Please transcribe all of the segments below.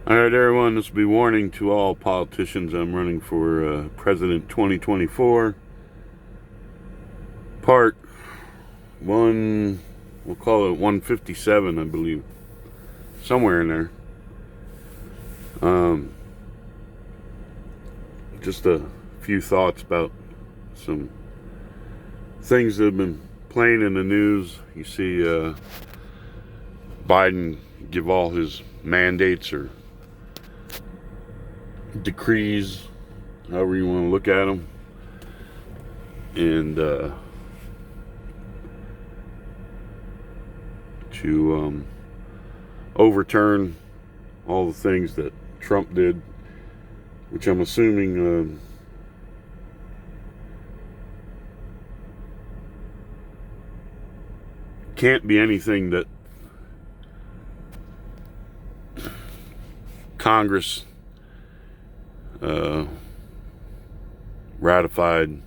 All right, everyone, this will be warning to all politicians. I'm running for President 2024. Part 1, we'll call it 157, I believe. Somewhere in there. Just a few thoughts about some things that have been playing in the news. You see Biden give all his mandates or decrees, however you want to look at them, and to overturn all the things that Trump did, which I'm assuming can't be anything that Congress ratified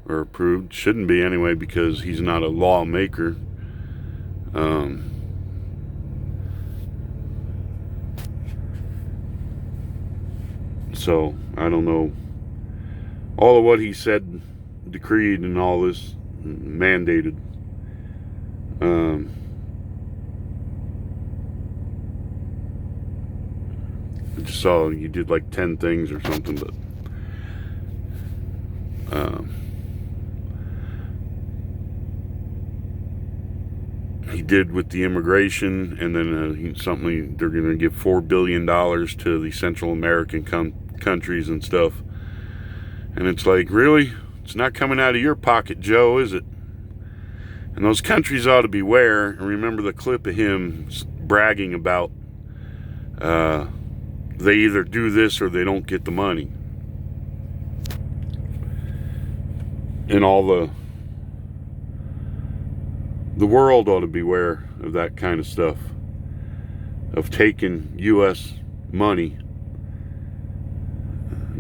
or approved. Shouldn't be anyway, because he's not a lawmaker. So I don't know. All of what he said, decreed, and all this mandated. I just saw you did like 10 things or something, but he did with the immigration, and then something they're going to give $4 billion to the Central American countries and stuff. And it's like, really? It's not coming out of your pocket, Joe, is it? And those countries ought to beware. And remember the clip of him bragging about they either do this or they don't get the money. And all the world ought to beware of that kind of stuff, of taking U.S. money,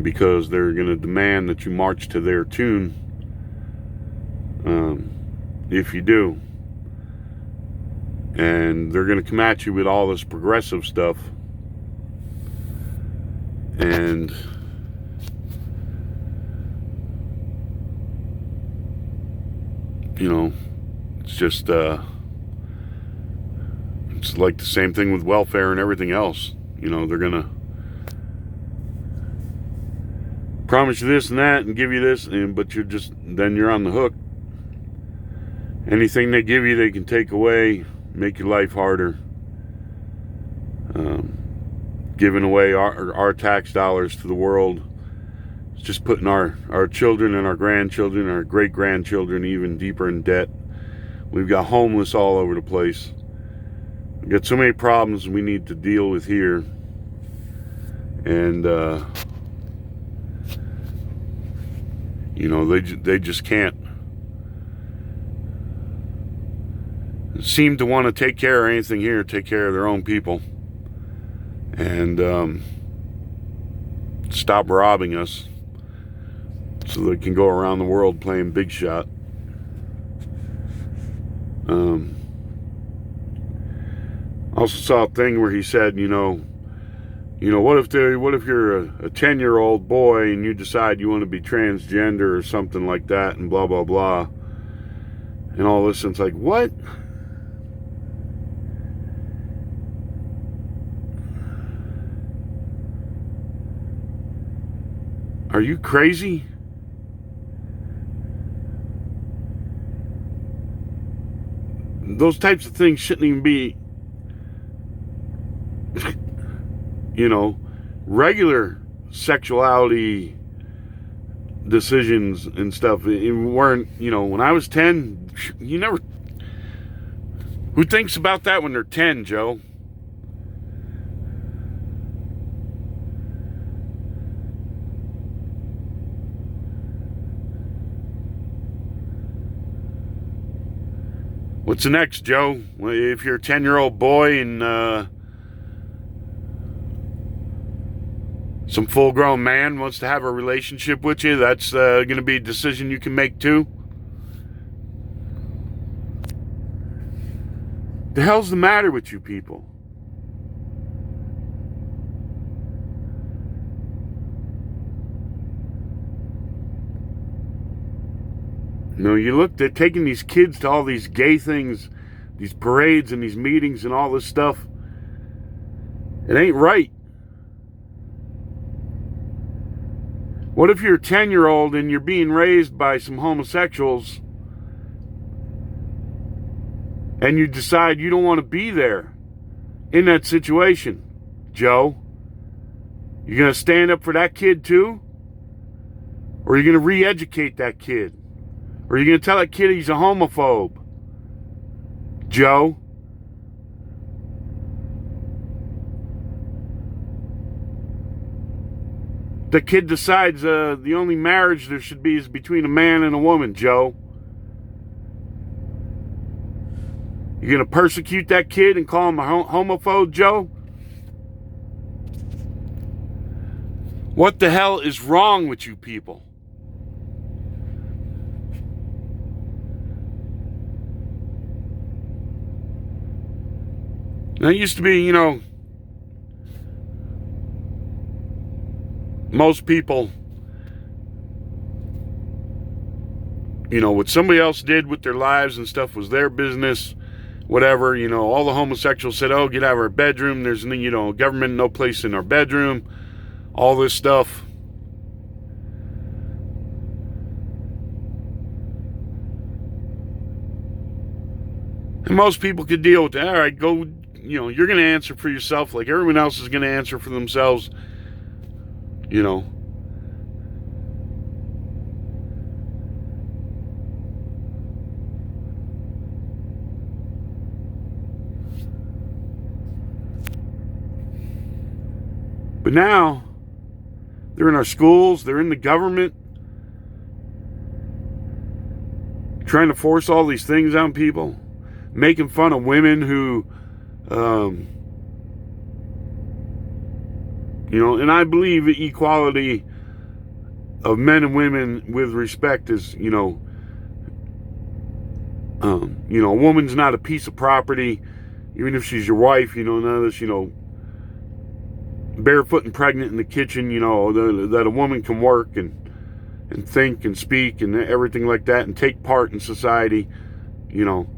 because they're going to demand that you march to their tune if you do. And they're going to come at you with all this progressive stuff. And it's just it's like the same thing with welfare and everything else. They're gonna promise you this and that and give you this, but then you're on the hook. Anything they give you, they can take away, make your life harder. Giving away our tax dollars to the world. It's just putting our children and our grandchildren, our great-grandchildren, even deeper in debt. We've got homeless all over the place. We've got so many problems we need to deal with here. And, they just can't seem to want to take care of anything here, take care of their own people. And stop robbing us so they can go around the world playing big shot. Also saw a thing where he said, what if you're a 10-year-old boy and you decide you want to be transgender or something like that, and blah blah blah, and all this, and it's like, what? Are you crazy? Those types of things shouldn't even be, regular sexuality decisions and stuff. It weren't, when I was 10, who thinks about that when they're 10, Joe? What's the next, Joe? If you're a 10-year-old boy and some full-grown man wants to have a relationship with you, that's going to be a decision you can make too? The hell's the matter with you people? You know, you look at taking these kids to all these gay things, these parades and these meetings and all this stuff. It ain't right. What if you're a 10-year-old and you're being raised by some homosexuals and you decide you don't want to be there in that situation? Joe, you going to stand up for that kid too? Or are you going to re-educate that kid? Or are you going to tell that kid he's a homophobe? Joe? The kid decides the only marriage there should be is between a man and a woman, Joe. You're going to persecute that kid and call him a homophobe, Joe? What the hell is wrong with you people? Now, it used to be, you know, most people, you know, what somebody else did with their lives and stuff was their business, whatever. You know, all the homosexuals said, oh, get out of our bedroom. There's, you know, government, no place in our bedroom. All this stuff. And most people could deal with that. All right, go, you know, you're going to answer for yourself like everyone else is going to answer for themselves, you know. But now, they're in our schools, they're in the government, trying to force all these things on people, making fun of women who, you know, and I believe equality of men and women with respect is, you know, a woman's not a piece of property, even if she's your wife, you know, none of this, you know, barefoot and pregnant in the kitchen, you know, that a woman can work and think and speak and everything like that and take part in society, you know.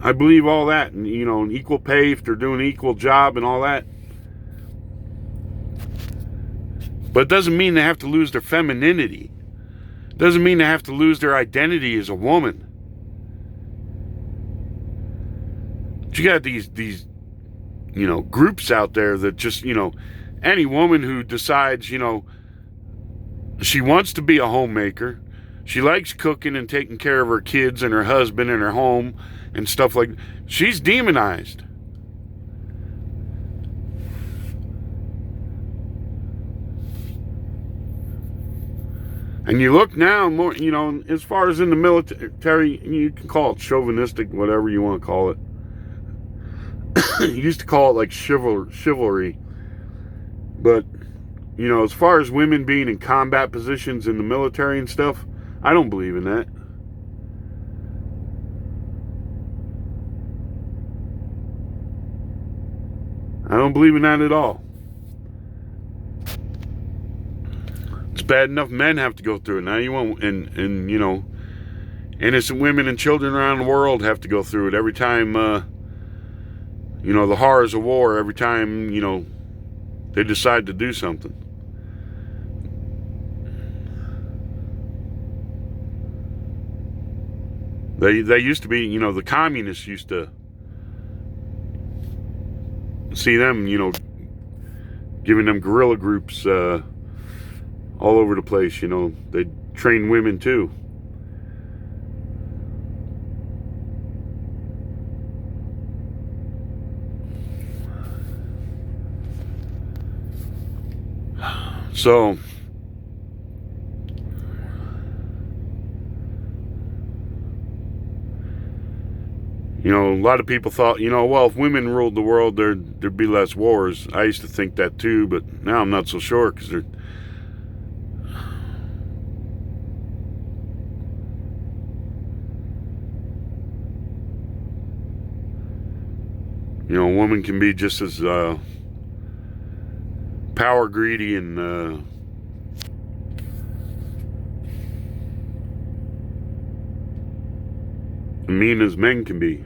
I believe all that, and, you know, an equal pay if they're doing an equal job and all that. But it doesn't mean they have to lose their femininity. It doesn't mean they have to lose their identity as a woman. But you got these, you know, groups out there that just, you know, any woman who decides, you know, she wants to be a homemaker, she likes cooking and taking care of her kids and her husband and her home and stuff like that, she's demonized. And you look now more, you know, as far as in the military, you can call it chauvinistic, whatever you want to call it. You used to call it like chivalry. But, you know, as far as women being in combat positions in the military and stuff, I don't believe in that. I don't believe in that at all. It's bad enough men have to go through it. Now you want, and you know, innocent women and children around the world have to go through it every time, you know, the horrors of war, every time, you know, they decide to do something. They used to be, you know, the communists used to see them, you know, giving them guerrilla groups all over the place, you know. They train women too. So, you know, a lot of people thought, you know, well, if women ruled the world, there'd be less wars. I used to think that too, but now I'm not so sure, because they're, you know, a woman can be just as power greedy and mean as men can be.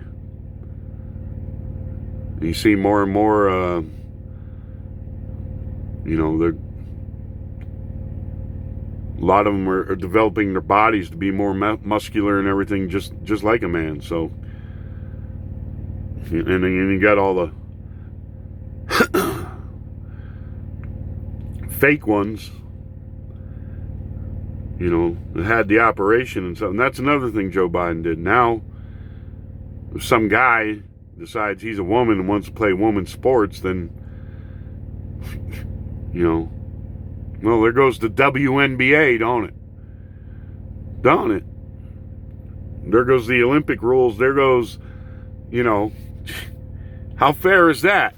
You see more and more, a lot of them are developing their bodies to be more muscular and everything, just like a man. So, and then you got all the fake ones, that had the operation and stuff. And that's another thing Joe Biden did. Now, if some guy decides he's a woman and wants to play women's sports, then, well, there goes the WNBA, don't it? Don't it? There goes the Olympic rules. There goes, how fair is that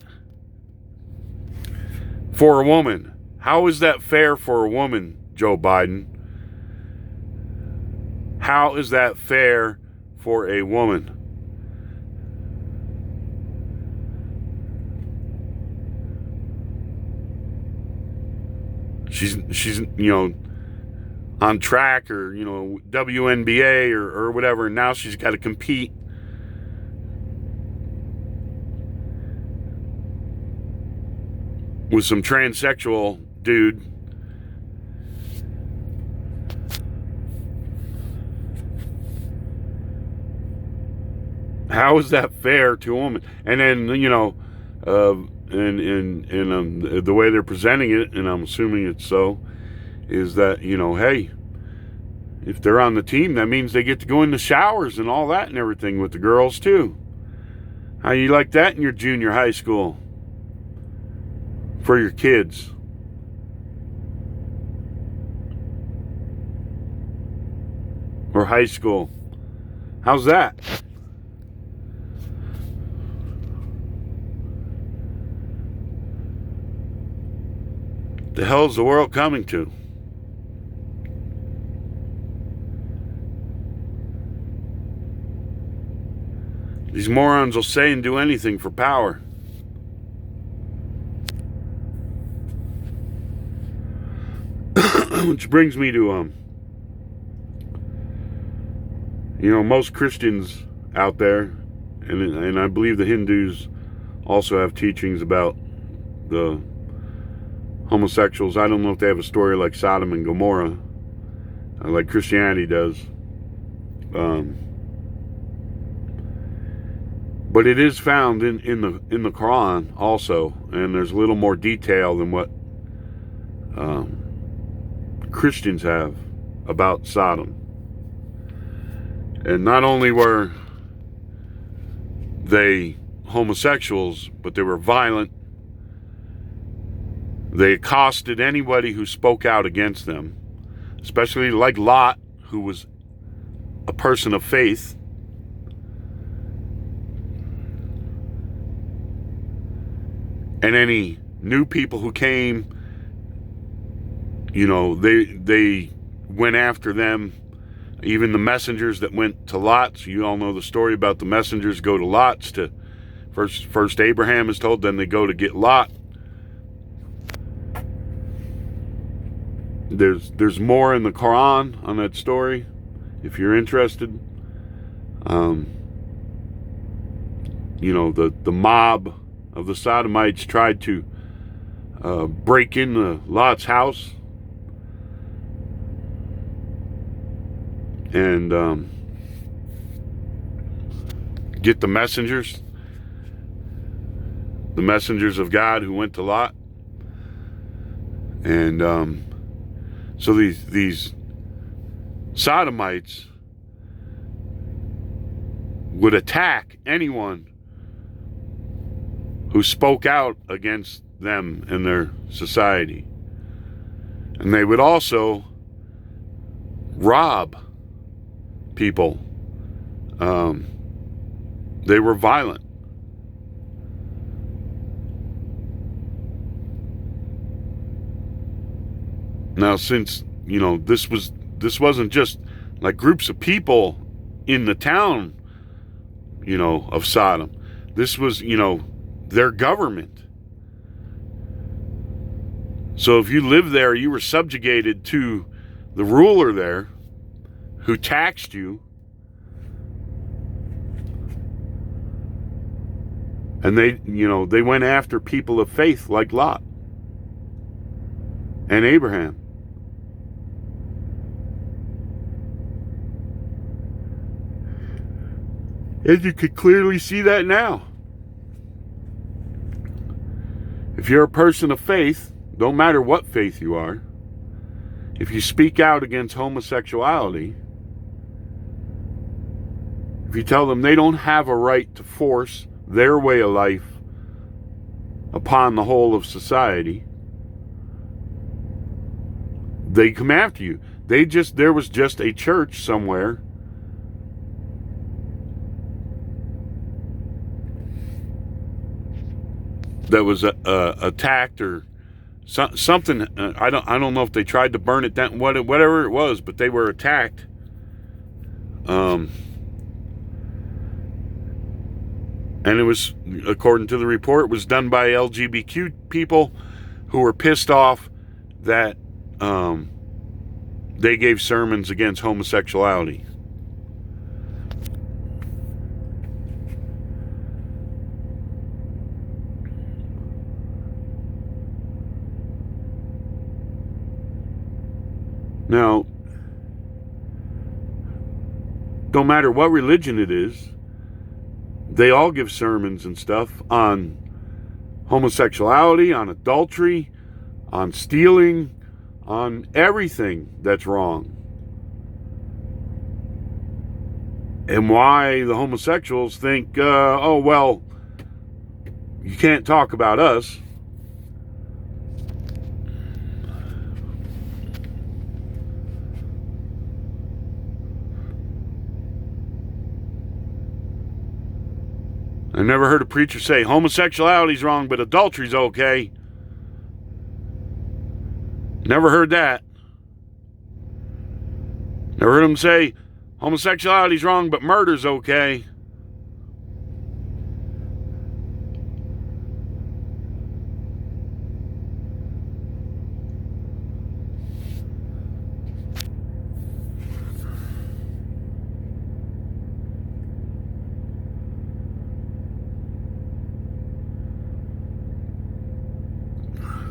for a woman? How is that fair for a woman, Joe Biden? How is that fair for a woman? She's on track, or WNBA or whatever, and now she's got to compete with some transsexual dude. How is that fair to a woman? And then the way they're presenting it, and I'm assuming it's so, is that, hey, if they're on the team, that means they get to go in the showers and all that and everything with the girls too. How you like that in your junior high school for your kids? Or high school? How's that? The hell's the world coming to? These morons will say and do anything for power. Which brings me to most Christians out there, and I believe the Hindus also have teachings about the homosexuals. I don't know if they have a story like Sodom and Gomorrah, like Christianity does. But it is found in the Quran also, and there's a little more detail than what Christians have about Sodom. And not only were they homosexuals, but they were violent. They accosted anybody who spoke out against them, especially like Lot, who was a person of faith. And any new people who came, they went after them. Even the messengers that went to Lot's, you all know the story about the messengers go to Lot's to first Abraham is told, then they go to get Lot. There's more in the Quran on that story, if you're interested. The mob of the Sodomites tried to break into Lot's house and get the messengers of God who went to Lot. And so these Sodomites would attack anyone who spoke out against them and their society. And they would also rob people. They were violent. Now, since this wasn't just like groups of people in the town, of Sodom. This was, their government. So if you lived there, you were subjugated to the ruler there, who taxed you And they went after people of faith like Lot and Abraham. And you could clearly see that now. If you're a person of faith, don't matter what faith you are, if you speak out against homosexuality, if you tell them they don't have a right to force their way of life upon the whole of society, they come after you. There was just a church somewhere that was attacked or something. I don't know if they tried to burn it down, whatever it was, but they were attacked. And it was, according to the report, was done by LGBTQ people who were pissed off that they gave sermons against homosexuality. Now, don't matter what religion it is, they all give sermons and stuff on homosexuality, on adultery, on stealing, on everything that's wrong. And why the homosexuals think, oh, well, you can't talk about us. I never heard a preacher say homosexuality's wrong, but adultery's okay. Never heard that. Never heard them say homosexuality's wrong, but murder's okay.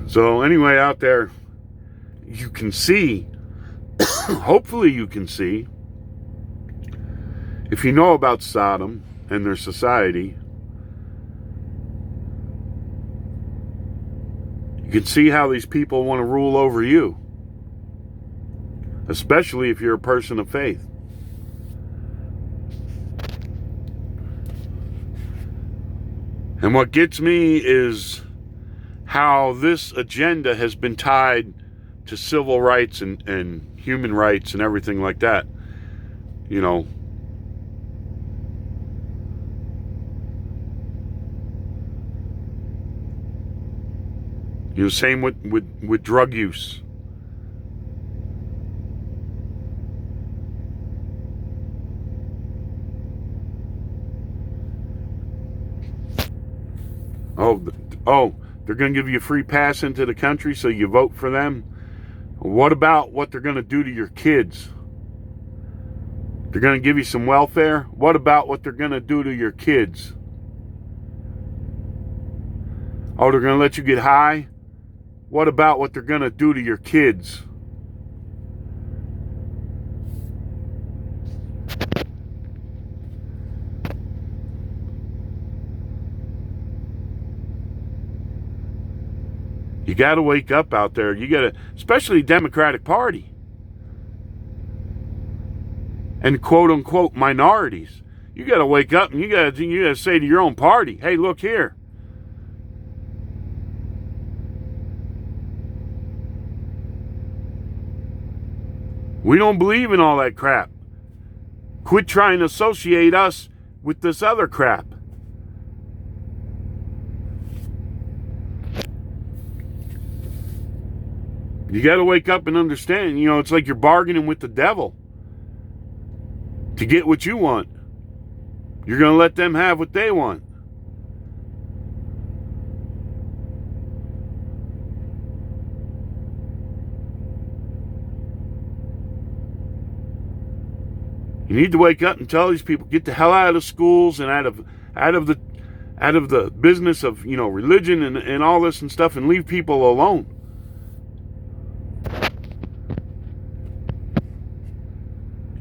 So anyway, out there, you can see, hopefully you can see, if you know about Sodom and their society, you can see how these people want to rule over you, especially if you're a person of faith. And what gets me is how this agenda has been tied to civil rights and human rights and everything like that. You know, same with drug use. Oh, they're going to give you a free pass into the country, so you vote for them. What about what they're going to do to your kids? They're going to give you some welfare. What about what they're going to do to your kids? Oh, they're going to let you get high? What about what they're going to do to your kids? You got to wake up out there. You got to, especially Democratic Party and quote unquote minorities. You got to wake up and you got to say to your own party, "Hey, look here. We don't believe in all that crap. Quit trying to associate us with this other crap." You got to wake up and understand, it's like you're bargaining with the devil to get what you want. You're going to let them have what they want. You need to wake up and tell these people, get the hell out of the schools and out of out of the business of, religion and all this and stuff, and leave people alone.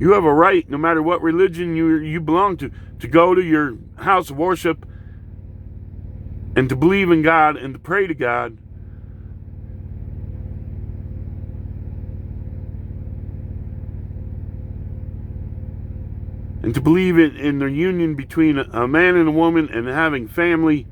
You have a right, no matter what religion you belong to go to your house of worship and to believe in God and to pray to God. And to believe in the union between a man and a woman and having family.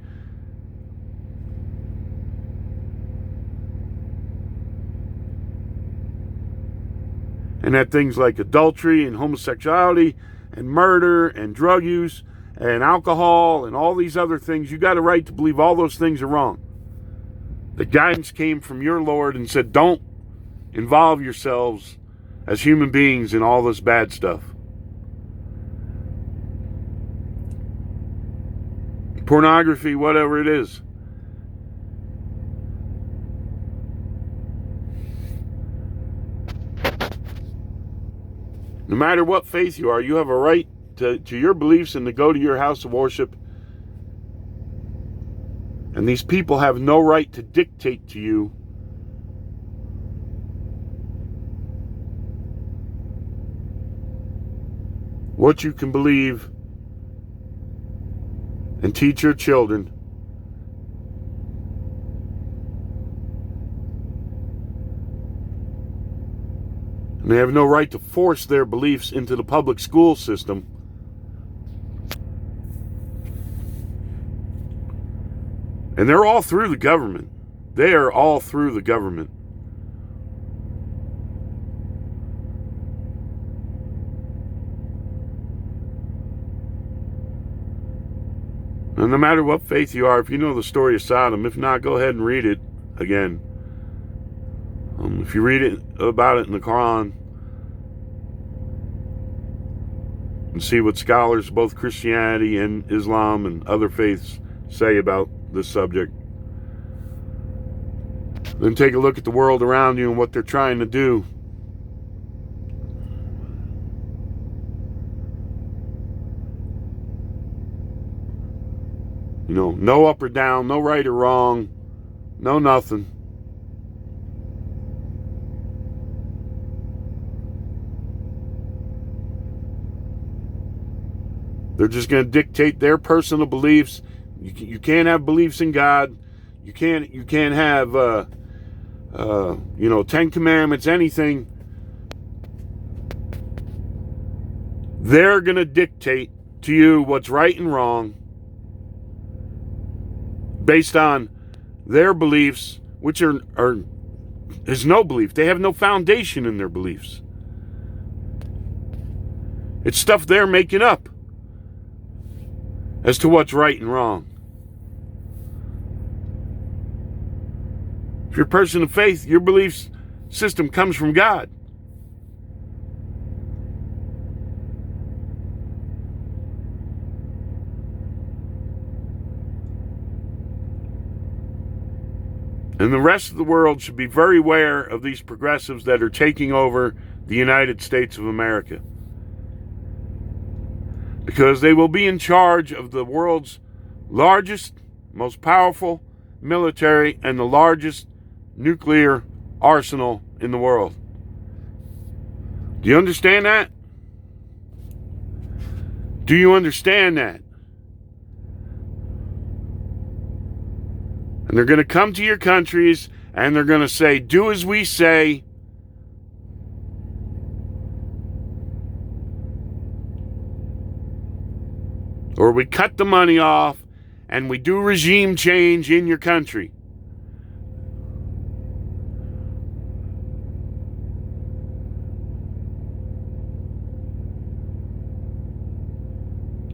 And that things like adultery and homosexuality and murder and drug use and alcohol and all these other things, you got a right to believe all those things are wrong. The guidance came from your Lord and said, don't involve yourselves as human beings in all this bad stuff. Pornography, whatever it is. No matter what faith you are, you have a right to your beliefs and to go to your house of worship. And these people have no right to dictate to you what you can believe and teach your children. And they have no right to force their beliefs into the public school system. And they're all through the government. They are all through the government. And no matter what faith you are, if you know the story of Sodom, if not, go ahead and read it again. If you read it about it in the Quran and see what scholars, both Christianity and Islam and other faiths, say about this subject, then take a look at the world around you and what they're trying to do. No up or down, no right or wrong, no nothing. They're just going to dictate their personal beliefs. You can't have beliefs in God. You can't have, 10 Commandments, anything. They're going to dictate to you what's right and wrong based on their beliefs, which is no belief. They have no foundation in their beliefs. It's stuff they're making up as to what's right and wrong. If you're a person of faith, your belief system comes from God. And the rest of the world should be very aware of these progressives that are taking over the United States of America. Because they will be in charge of the world's largest, most powerful military and the largest nuclear arsenal in the world. Do you understand that? Do you understand that? And they're going to come to your countries and they're going to say, do as we say. Or we cut the money off and we do regime change in your country.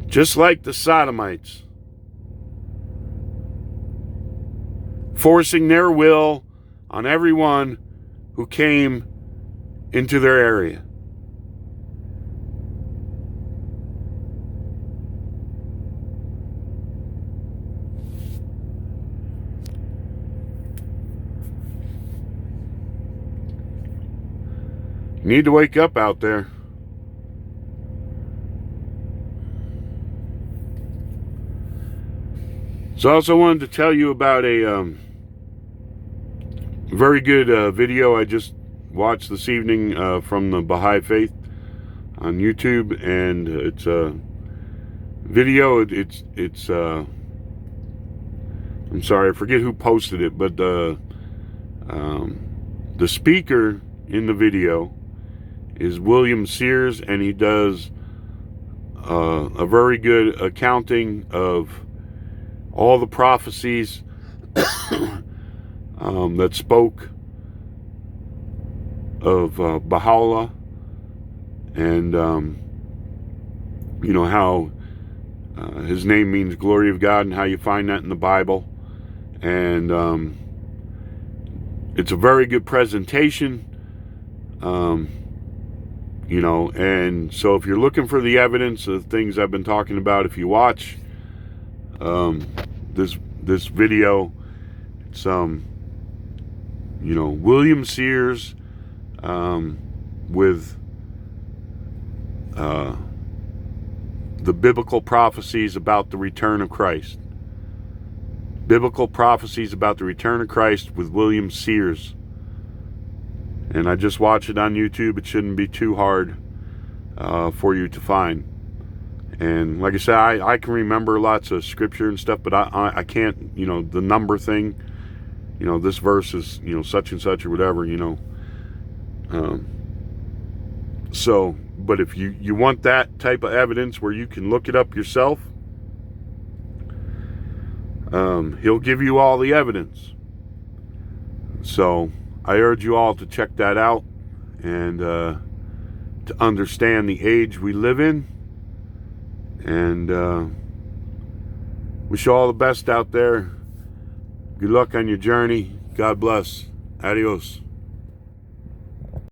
Just like the sodomites. Forcing their will on everyone who came into their area. You need to wake up out there. So I also wanted to tell you about a very good video I just watched this evening from the Baha'i Faith on YouTube, and it's a video. It's I'm sorry, I forget who posted it, but the speaker in the video is William Sears, and he does a very good accounting of all the prophecies that spoke of Baha'u'llah, and you know how his name means glory of God, and how you find that in the Bible. And it's a very good presentation, you know. And so if you're looking for the evidence of things I've been talking about, if you watch this video, it's you know, William Sears with the biblical prophecies about the return of Christ. Biblical prophecies about the return of Christ with William Sears. And I just watched it on YouTube. It shouldn't be too hard for you to find. And like I said, I can remember lots of scripture and stuff, but I can't, you know, the number thing, you know, this verse is, you know, such and such or whatever, you know. So, but if you want that type of evidence where you can look it up yourself, he'll give you all the evidence. So I urge you all to check that out, and to understand the age we live in. And wish you all the best out there. Good luck on your journey. God bless. Adios.